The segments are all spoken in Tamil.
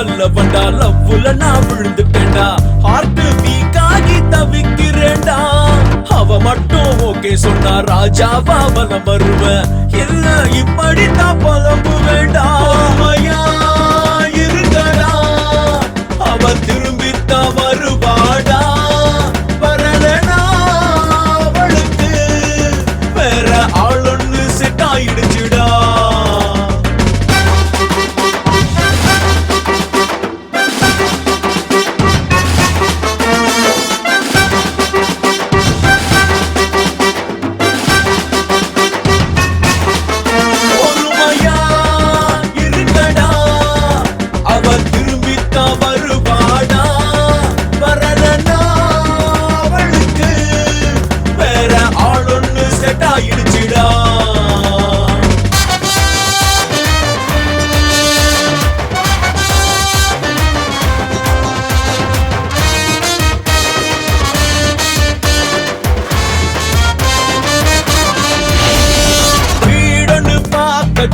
நல்லவன்டா லவ்வுல நான் விழுந்துட்டேன்டா ஹார்ட் வீக் ஆகி தவிக்கிறேன்டா அவ மட்டும் ஓகே சொன்னா ராஜாவா வலம் வருவேன் இல்ல இப்படித்தான் பலம்பு வேண்டாம் இருக்கடா அவ திரும்பித்தான் வருவாடா வரலனா அவளுக்கு வேற ஆளொன்னு செட் ஆயிடுச்சுடா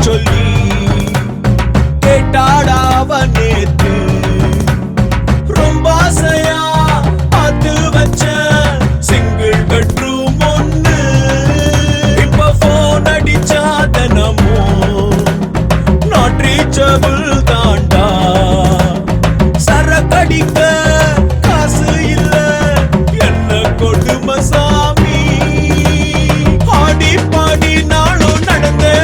சொல்லி கேட்டாடா அவன் நேத்து ரொம்ப ஆசையா பார்த்து வச்ச சிங்கிள் பெட்ரூம் ஒண்ணு இப்ப போன் அடிச்சா தினமும் நாட் ரீச்சபிள் தாண்டா சரக்கடிக்க காசு இல்ல என்ன கொடுமை சாமி ஆடி பாடி நாளும் நடந்தே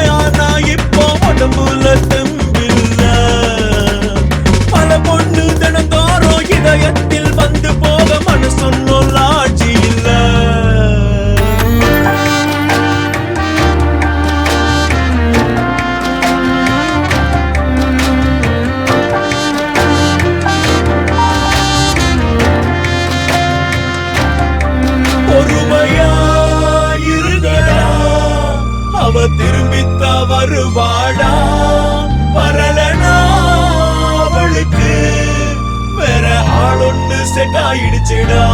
உடம்புல தெம்பில்ல பல பொண்ணு தினந்தோறும் இதயத்தில் வந்து போக மனசொன்னும் லாட்சி இல்ல பொறுமையா இருங்கடா அவ திரும்பித்தா வருவாடா வரலனா அவளுக்கு வேற ஆளொன்னு செட் ஆயிடுச்சுடா